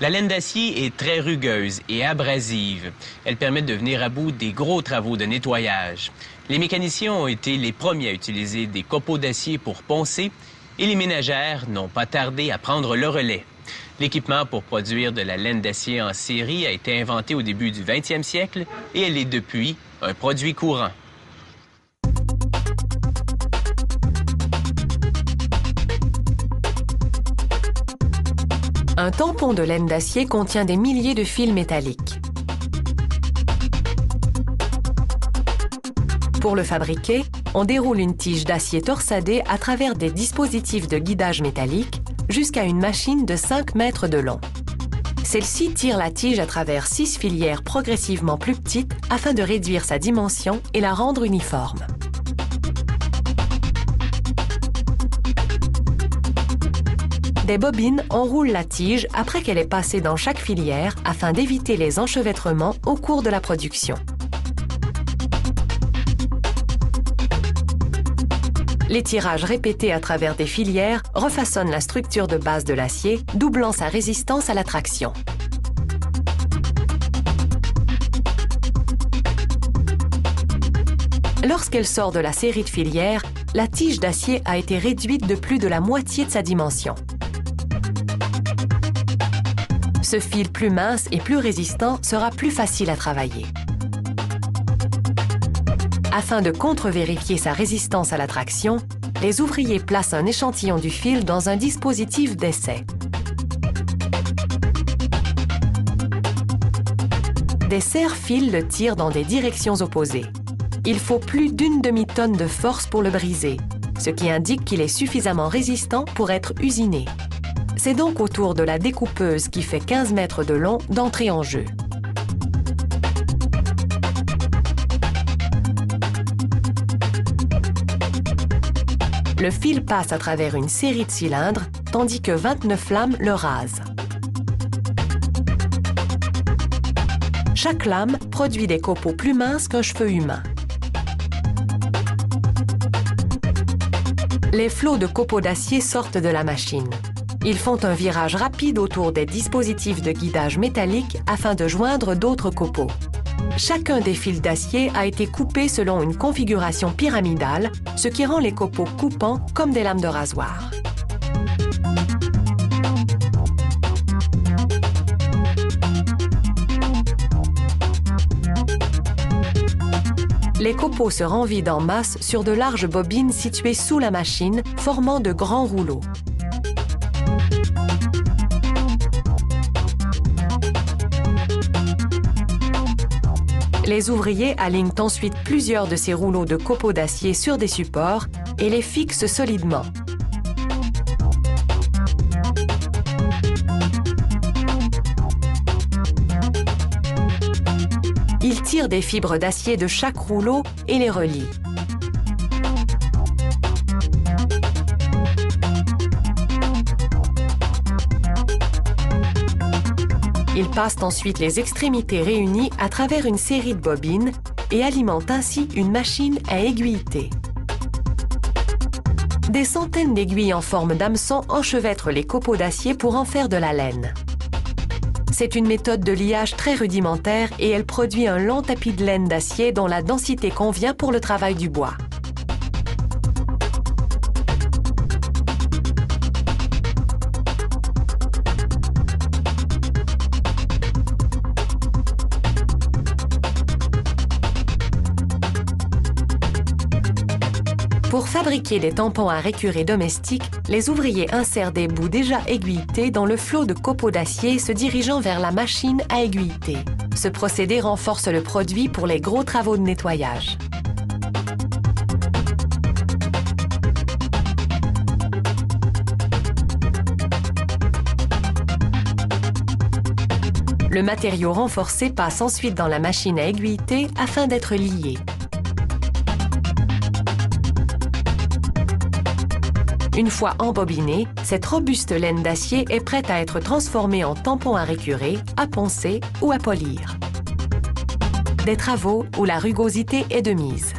La laine d'acier est très rugueuse et abrasive. Elle permet de venir à bout des gros travaux de nettoyage. Les mécaniciens ont été les premiers à utiliser des copeaux d'acier pour poncer et les ménagères n'ont pas tardé à prendre le relais. L'équipement pour produire de la laine d'acier en série a été inventé au début du 20e siècle et elle est depuis un produit courant. Un tampon de laine d'acier contient des milliers de fils métalliques. Pour le fabriquer, on déroule une tige d'acier torsadée à travers des dispositifs de guidage métallique jusqu'à une machine de 5 mètres de long. Celle-ci tire la tige à travers 6 filières progressivement plus petites afin de réduire sa dimension et la rendre uniforme. Des bobines enroulent la tige après qu'elle est passée dans chaque filière afin d'éviter les enchevêtrements au cours de la production. Les tirages répétés à travers des filières refaçonnent la structure de base de l'acier, doublant sa résistance à la traction. Lorsqu'elle sort de la série de filières, la tige d'acier a été réduite de plus de la moitié de sa dimension. Ce fil plus mince et plus résistant sera plus facile à travailler. Afin de contre-vérifier sa résistance à la traction, les ouvriers placent un échantillon du fil dans un dispositif d'essai. Des serre-fils le tirent dans des directions opposées. Il faut plus d'une demi-tonne de force pour le briser, ce qui indique qu'il est suffisamment résistant pour être usiné. C'est donc au tour de la découpeuse qui fait 15 mètres de long d'entrer en jeu. Le fil passe à travers une série de cylindres, tandis que 29 lames le rasent. Chaque lame produit des copeaux plus minces qu'un cheveu humain. Les flots de copeaux d'acier sortent de la machine. Ils font un virage rapide autour des dispositifs de guidage métallique afin de joindre d'autres copeaux. Chacun des fils d'acier a été coupé selon une configuration pyramidale, ce qui rend les copeaux coupants comme des lames de rasoir. Les copeaux se renvident en masse sur de larges bobines situées sous la machine, formant de grands rouleaux. Les ouvriers alignent ensuite plusieurs de ces rouleaux de copeaux d'acier sur des supports et les fixent solidement. Ils tirent des fibres d'acier de chaque rouleau et les relient. Ils passent ensuite les extrémités réunies à travers une série de bobines et alimentent ainsi une machine à aiguilleter. Des centaines d'aiguilles en forme d'hameçon enchevêtrent les copeaux d'acier pour en faire de la laine. C'est une méthode de liage très rudimentaire et elle produit un long tapis de laine d'acier dont la densité convient pour le travail du bois. Pour fabriquer des tampons à récurer domestiques, les ouvriers insèrent des bouts déjà aiguilletés dans le flot de copeaux d'acier se dirigeant vers la machine à aiguilleter. Ce procédé renforce le produit pour les gros travaux de nettoyage. Le matériau renforcé passe ensuite dans la machine à aiguilleter afin d'être lié. Une fois embobinée, cette robuste laine d'acier est prête à être transformée en tampon à récurer, à poncer ou à polir. Des travaux où la rugosité est de mise.